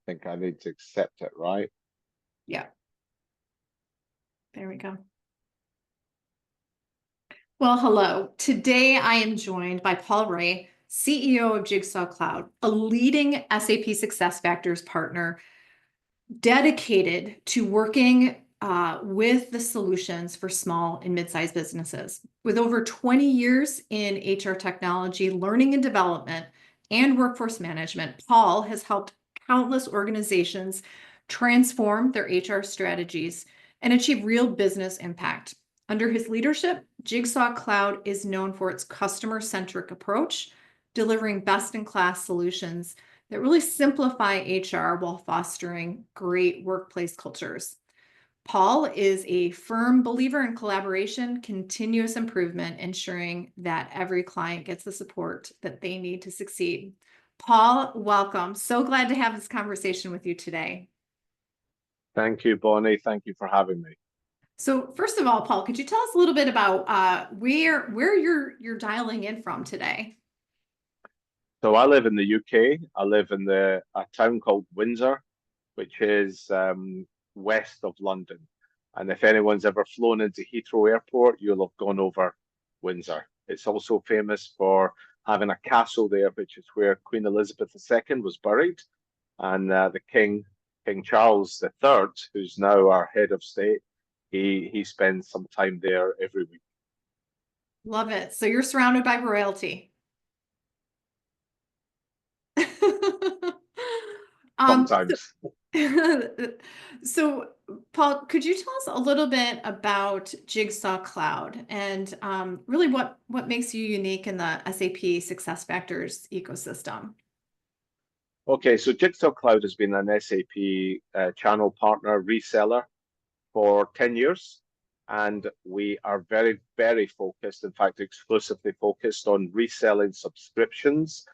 think I need to accept it, right? Yeah. There we go. Well, hello. Today I am joined by Paul Ray, CEO of Jigsaw Cloud, a leading SAP SuccessFactors partner dedicated to working with the solutions for small and mid-sized businesses. With over 20 years in HR technology, learning and development, and workforce management, Paul has helped countless organizations transform their HR strategies and achieve real business impact. Under his leadership, Jigsaw Cloud is known for its customer-centric approach, delivering best-in-class solutions that really simplify HR while fostering great workplace cultures. Paul is a firm believer in collaboration, continuous improvement, ensuring that every client gets the support that they need to succeed. Paul, welcome. So glad to have this conversation with you today. Thank you, Bonnie. Thank you for having me. So first of all, Paul, could you tell us a little bit about where you're dialing in from today? So I live in the UK. I live in a town called Windsor, which is west of London. And if anyone's ever flown into Heathrow Airport, you'll have gone over Windsor. It's also famous for having a castle there, which is where Queen Elizabeth II was buried, and the King Charles III, who's now our head of state, he spends some time there every week. Love it. So you're surrounded by royalty. Um, Sometimes. so, Paul, could you tell us a little bit about Jigsaw Cloud and really what makes you unique in the SAP SuccessFactors ecosystem? Okay, so Jigsaw Cloud has been an SAP channel partner reseller for 10 years. And we are very, very focused, in fact, exclusively focused on reselling subscriptions,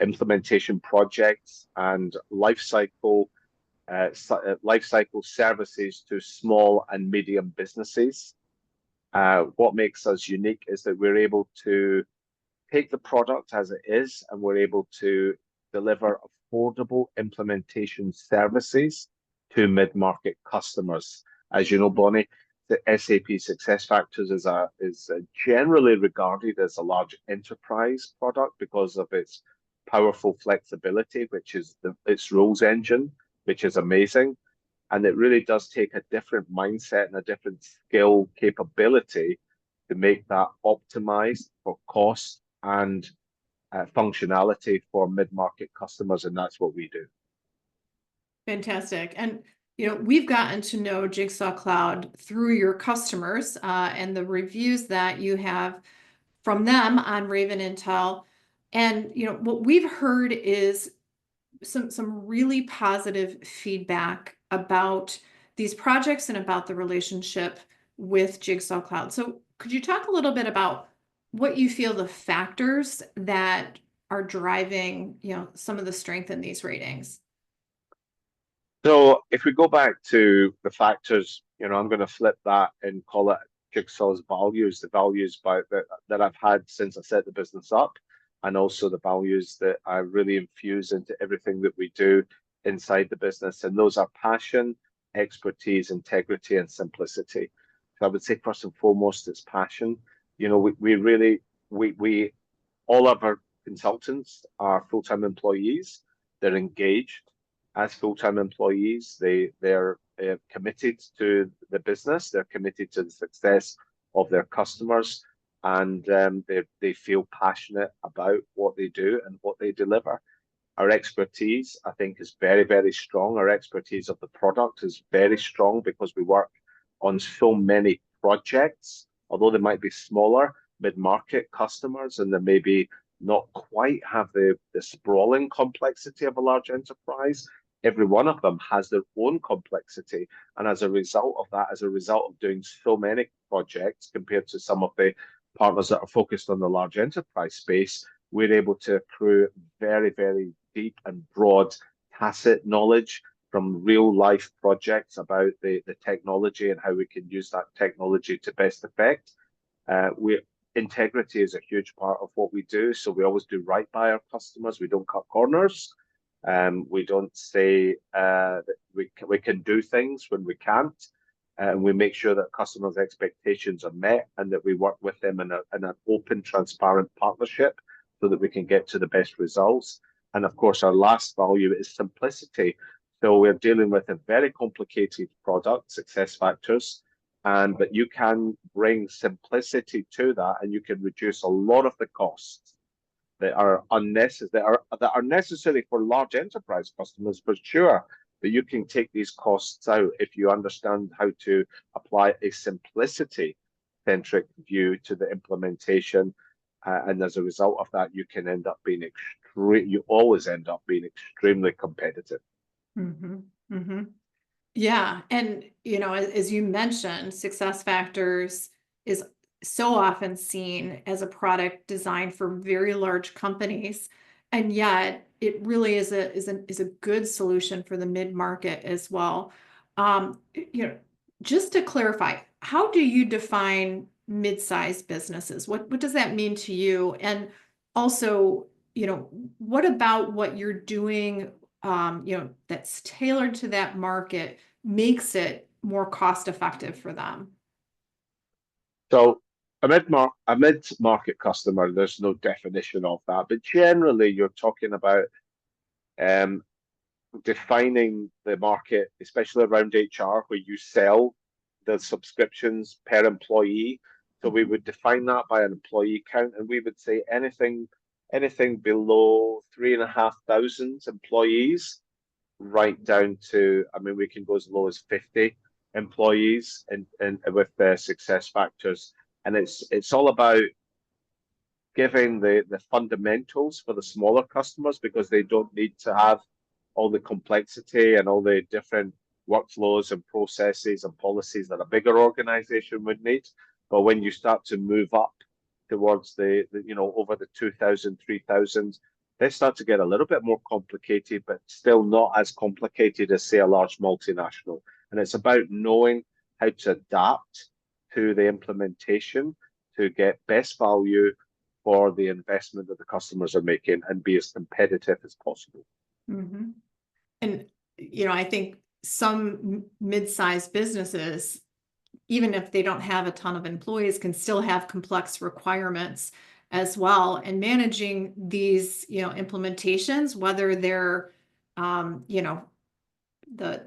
implementation projects, and lifecycle services to small and medium businesses. What makes us unique is that we're able to take the product as it is, and we're able to deliver affordable implementation services to mid-market customers. As you know, Bonnie, the SAP SuccessFactors is generally regarded as a large enterprise product because of its powerful flexibility, which is its rules engine, which is amazing. And it really does take a different mindset and a different skill capability to make that optimized for cost and functionality for mid-market customers, and that's what we do. Fantastic. And we've gotten to know Jigsaw Cloud through your customers and the reviews that you have from them on Raven Intel. And what we've heard is some really positive feedback about these projects and about the relationship with Jigsaw Cloud. So could you talk a little bit about what you feel the factors that are driving, some of the strength in these ratings? So if we go back to the factors, I'm going to flip that and call it Jigsaw's values, the values that I've had since I set the business up, and also the values that I really infuse into everything that we do inside the business. And those are passion, expertise, integrity, and simplicity. So I would say first and foremost, it's passion. We all of our consultants are full-time employees. They're engaged as full-time employees. They're committed to the business. They're committed to the success of their customers, and they feel passionate about what they do and what they deliver. Our expertise, I think, is very, very strong. Our expertise of the product is very strong because we work on so many projects, although they might be smaller mid-market customers, and they maybe not quite have the sprawling complexity of a large enterprise. Every one of them has their own complexity. And as a result of that, as a result of doing so many projects compared to some of the partners that are focused on the large enterprise space, we're able to accrue very, very deep and broad tacit knowledge from real life projects about the technology and how we can use that technology to best effect. Integrity is a huge part of what we do. So we always do right by our customers. We don't cut corners. We don't say that we can do things when we can't. And we make sure that customers' expectations are met and that we work with them in an open, transparent partnership so that we can get to the best results. And of course, our last value is simplicity. So we're dealing with a very complicated product, SuccessFactors, but you can bring simplicity to that, and you can reduce a lot of the costs that are unnecessary, that are necessary for large enterprise customers, for sure. But you can take these costs out if you understand how to apply a simplicity-centric view to the implementation, and as a result of that, you can end up being you always end up being extremely competitive. Mm-hmm. Mm-hmm. Yeah. And, as you mentioned, SuccessFactors is so often seen as a product designed for very large companies. And yet it really is a good solution for the mid-market as well. Um, you know, just to clarify, how do you define mid-sized businesses? What does that mean to you? And also, what about what you're doing, that's tailored to that market makes it more cost effective for them? So a mid-market customer, there's no definition of that, but generally you're talking about um, defining the market, especially around HR, where you sell the subscriptions per employee. So we would define that by an employee count, and we would say anything below 3,500 employees, right down to, I mean, we can go as low as 50 employees in with the SuccessFactors, and it's all about giving the fundamentals for the smaller customers, because they don't need to have all the complexity and all the different workflows and processes and policies that a bigger organization would need. But when you start to move up towards the over the 2,000, 3,000, they start to get a little bit more complicated, but still not as complicated as, say, a large multinational. And it's about knowing how to adapt to the implementation to get best value for the investment that the customers are making and be as competitive as possible. Mm-hmm. And, I think some mid-sized businesses, even if they don't have a ton of employees, can still have complex requirements as well. And managing these, implementations, whether they're, the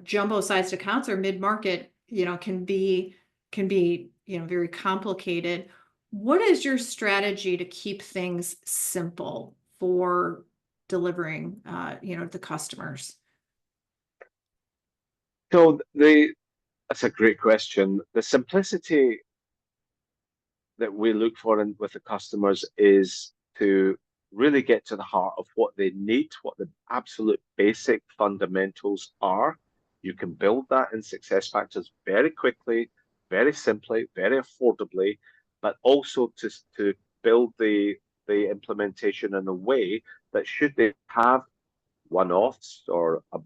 jumbo-sized accounts or mid-market, can be very complicated. What is your strategy to keep things simple for delivering, the customers? So that's a great question. The simplicity that we look for with the customers is to really get to the heart of what they need, what the absolute basic fundamentals are. You can build that in SuccessFactors very quickly, very simply, very affordably, but also to build the implementation in a way that, should they have one-offs or a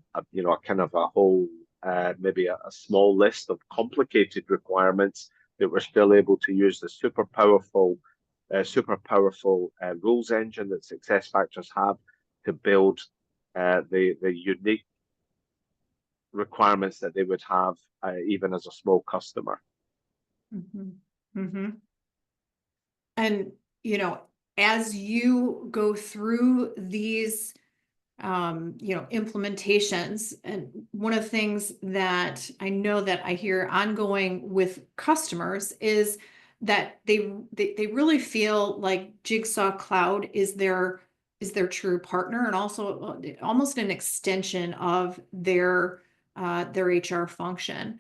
kind of a whole maybe a small list of complicated requirements, that we're still able to use the super powerful rules engine that SuccessFactors have to build the unique requirements that they would have even as a small customer. Mm-hmm. Mm-hmm. And, as you go through these, implementations, and one of the things that I know that I hear ongoing with customers is that they really feel like Jigsaw Cloud is their true partner, and also almost an extension of their HR function.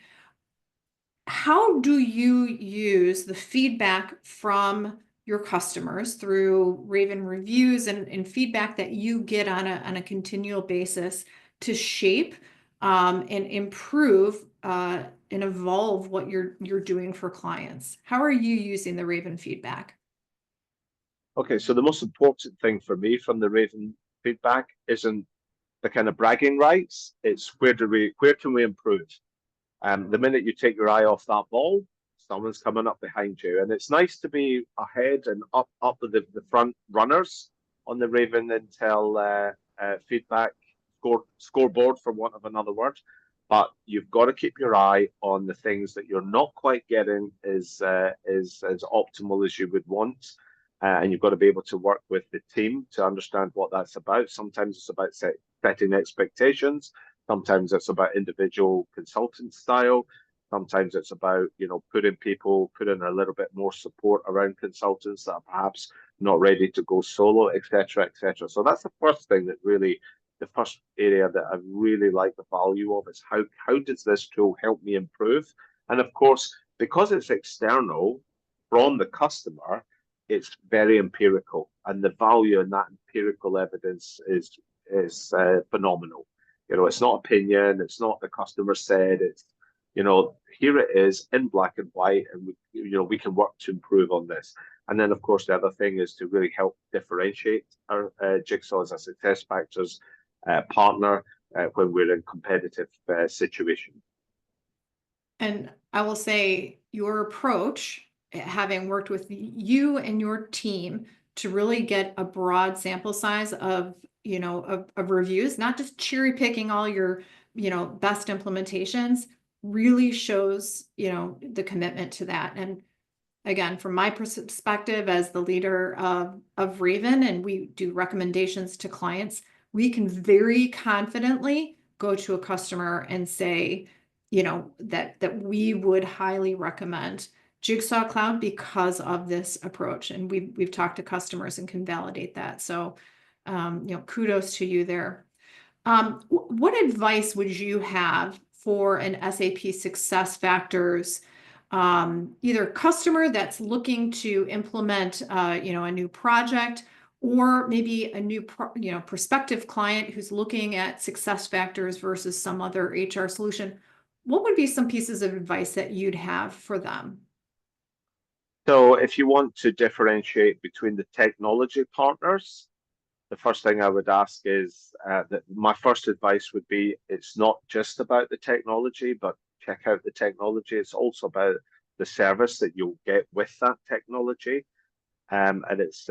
How do you use the feedback from your customers through Raven reviews and feedback that you get on a continual basis to shape, and improve, and evolve what you're doing for clients? How are you using the Raven feedback? Okay, so the most important thing for me from the Raven feedback isn't the kind of bragging rights. It's where can we improve? The minute you take your eye off that ball, someone's coming up behind you. And it's nice to be ahead and up with the front runners on the Raven Intel feedback scoreboard, for want of another word. But you've got to keep your eye on the things that you're not quite getting as optimal as you would want. And you've got to be able to work with the team to understand what that's about. Sometimes it's about setting expectations. Sometimes it's about individual consultant style. Sometimes it's about, putting a little bit more support around consultants that are perhaps not ready to go solo, et cetera, et cetera. So that's the first thing the first area that I really like the value of is how does this tool help me improve? And of course, because it's external from the customer, it's very empirical, and the value in that empirical evidence is phenomenal. It's not opinion, it's not the customer said, it's here it is in black and white, and we can work to improve on this. And then, of course, the other thing is to really help differentiate our Jigsaw as a SuccessFactors partner when we're in competitive situation. And I will say your approach, having worked with you and your team to really get a broad sample size of reviews, not just cherry picking all your best implementations, really shows the commitment to that. And again, from my perspective as the leader of Raven, and we do recommendations to clients, we can very confidently go to a customer and say, that we would highly recommend Jigsaw Cloud because of this approach. And we've talked to customers and can validate that. So, kudos to you there. What advice would you have for an SAP SuccessFactors either customer that's looking to implement a new project, or maybe a new prospective client who's looking at SuccessFactors versus some other HR solution? What would be some pieces of advice that you'd have for them? So if you want to differentiate between the technology partners, the first thing I would ask is that my first advice would be it's not just about the technology, but check out the technology. It's also about the service that you'll get with that technology. And it's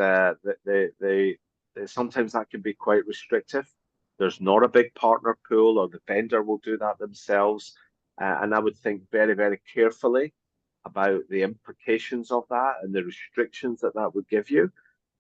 sometimes that can be quite restrictive. There's not a big partner pool, or the vendor will do that themselves. And I would think very, very carefully about the implications of that and the restrictions that would give you.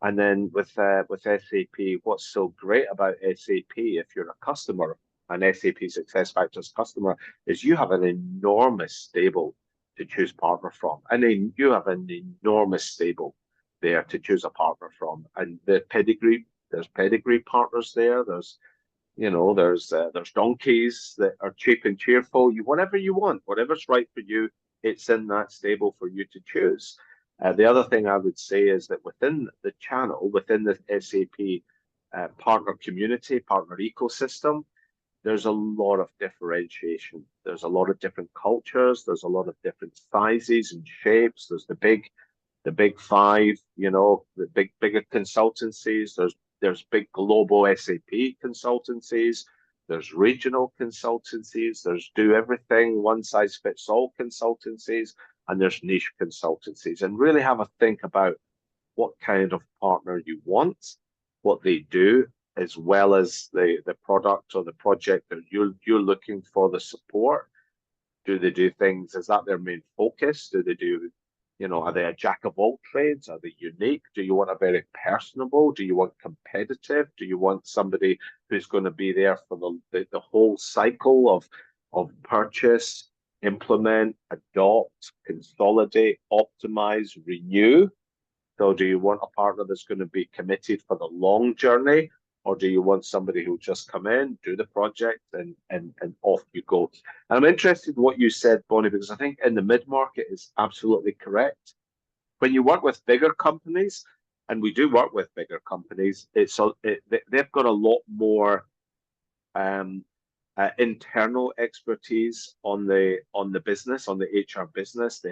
And then with SAP, what's so great about SAP, if you're a customer, an SAP SuccessFactors customer, is you have an enormous stable to choose partner from. And then you have an enormous stable there to choose a partner from. And there's pedigree partners there. There's donkeys that are cheap and cheerful. Whatever you want, whatever's right for you, it's in that stable for you to choose. The other thing I would say is that within the channel, within the SAP partner community, partner ecosystem, there's a lot of differentiation. There's a lot of different cultures. There's a lot of different sizes and shapes. There's the big five, the bigger consultancies. There's big global SAP consultancies. There's regional consultancies. There's do everything, one size fits all consultancies, and there's niche consultancies. And really have a think about what kind of partner you want, what they do, as well as the product or the project that you're looking for the support. Do they do things? Is that their main focus? Do they do, are they a jack of all trades? Are they unique? Do you want a very personable? Do you want competitive? Do you want somebody who's going to be there for the whole cycle of purchase, implement, adopt, consolidate, optimize, renew? So do you want a partner that's going to be committed for the long journey? Or do you want somebody who'll just come in, do the project, and off you go? And I'm interested in what you said, Bonnie, because I think in the mid-market is absolutely correct. When you work with bigger companies, and we do work with bigger companies, they've got a lot more internal expertise on the business, on the HR business.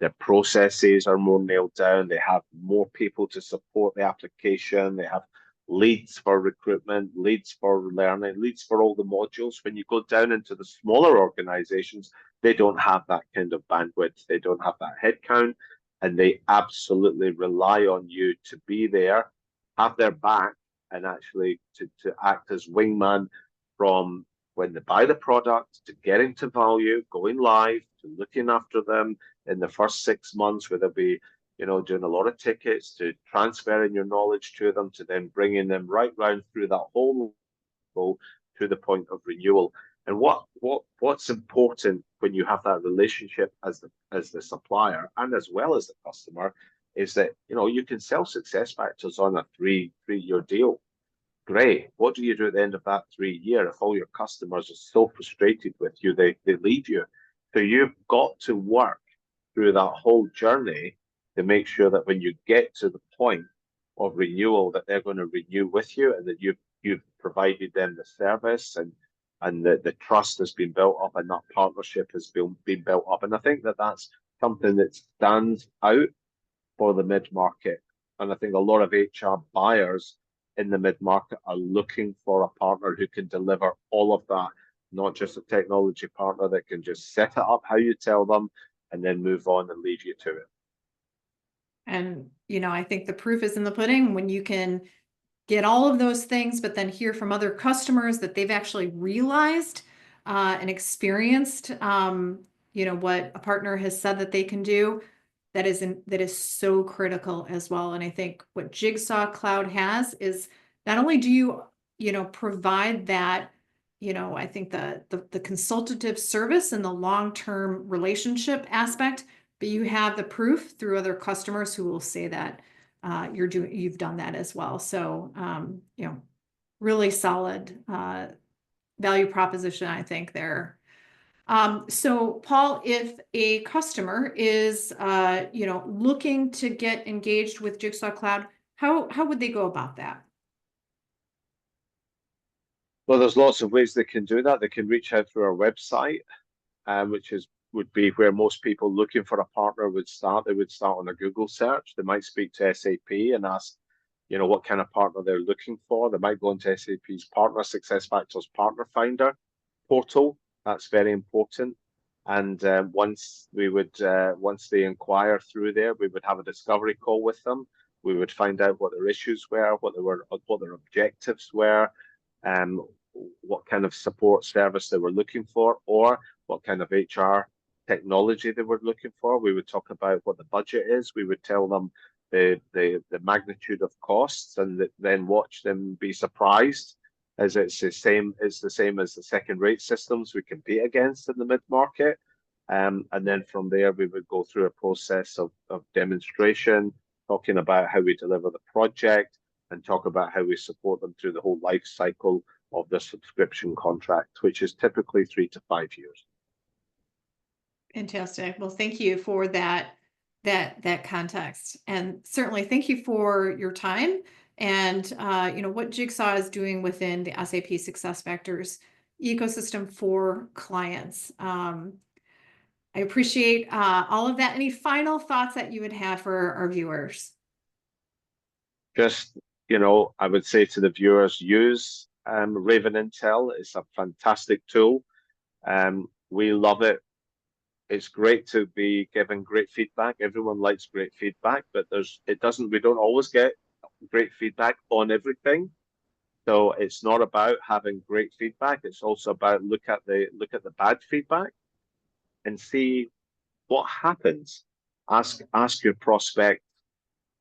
Their processes are more nailed down. They have more people to support the application. They have leads for recruitment, leads for learning, leads for all the modules. When you go down into the smaller organizations, they don't have that kind of bandwidth. They don't have that headcount, and they absolutely rely on you to be there, have their back, and actually to act as wingman from when they buy the product to getting to value, going live, to looking after them in the first 6 months, where they'll be, doing a lot of tickets, to transferring your knowledge to them, to then bringing them right round through that whole go to the point of renewal. And what's important when you have that relationship as the supplier and as well as the customer is that you can sell SuccessFactors on a three-year deal. Great. What do you do at the end of that 3 year if all your customers are so frustrated with you they leave you? So you've got to work through that whole journey to make sure that when you get to the point of renewal, that they're going to renew with you, and that you've provided them the service, and the trust has been built up, and that partnership has been built up. And I think that's something that stands out for the mid-market. And I think a lot of HR buyers in the mid-market are looking for a partner who can deliver all of that, not just a technology partner that can just set it up how you tell them and then move on and leave you to it. And, I think the proof is in the pudding when you can get all of those things, but then hear from other customers that they've actually realized and experienced, what a partner has said that they can do. That is so critical as well. And I think what Jigsaw Cloud has is not only do you, provide that, I think the consultative service and the long-term relationship aspect, but you have the proof through other customers who will say that you've done that as well. So, really solid value proposition, I think there. So Paul, if a customer is, looking to get engaged with Jigsaw Cloud, how would they go about that? Well, there's lots of ways they can do that. They can reach out through our website, which would be where most people looking for a partner would start. They would start on a Google search. They might speak to SAP and ask, what kind of partner they're looking for. They might go into SAP's Partner SuccessFactors Partner Finder portal. That's very important. And once they inquire through there, we would have a discovery call with them. We would find out what their issues were, what their objectives were, what kind of support service they were looking for, or what kind of HR technology they were looking for. We would talk about what the budget is. We would tell them the magnitude of costs, and then watch them be surprised, as it's the same as the second-rate systems we compete against in the mid-market. And then from there, we would go through a process of demonstration, talking about how we deliver the project, and talk about how we support them through the whole life cycle of the subscription contract, which is typically 3 to 5 years. Fantastic. Well, thank you for that context, and certainly thank you for your time and what Jigsaw is doing within the SAP SuccessFactors ecosystem for clients. I appreciate all of that. Any final thoughts that you would have for our viewers? Just, I would say to the viewers, use Raven Intel. It's a fantastic tool. We love it. It's great to be given great feedback. Everyone likes great feedback, but we don't always get great feedback on everything. So it's not about having great feedback. It's also about look at the bad feedback and see what happens. Ask your prospect,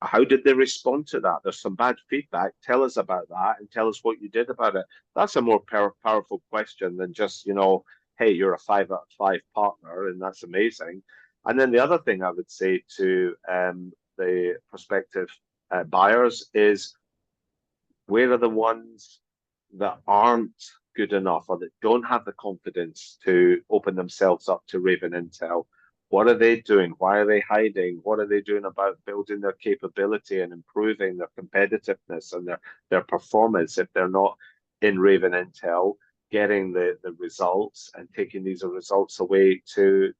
how did they respond to that? There's some bad feedback. Tell us about that and tell us what you did about it. That's a more powerful question than just, hey, you're a 5 out of 5 partner, and that's amazing. And then the other thing I would say to the prospective buyers is, where are the ones that aren't good enough or that don't have the confidence to open themselves up to Raven Intel? What are they doing? Why are they hiding? What are they doing about building their capability and improving their competitiveness and their performance if they're not in Raven Intel, getting the results and taking these results away to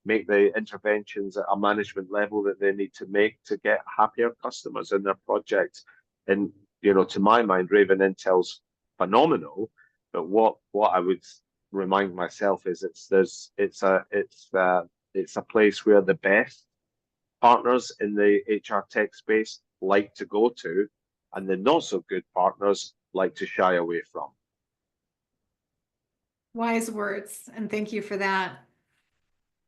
make the interventions at a management level that they need to make to get happier customers in their projects? And to my mind, Raven Intel's phenomenal, but what I would remind myself is it's a place where the best partners in the HR tech space like to go to and the not so good partners like to shy away from. Wise words, and thank you for that.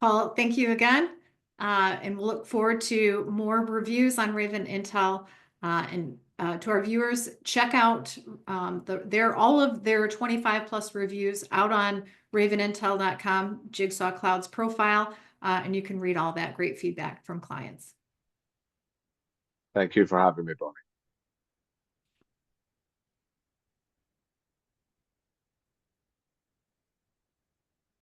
Paul, thank you again. And we'll look forward to more reviews on Raven Intel. And to our viewers, check out all of their 25 plus reviews out on ravenintel.com, Jigsaw Cloud's profile, and you can read all that great feedback from clients. Thank you for having me, Bonnie.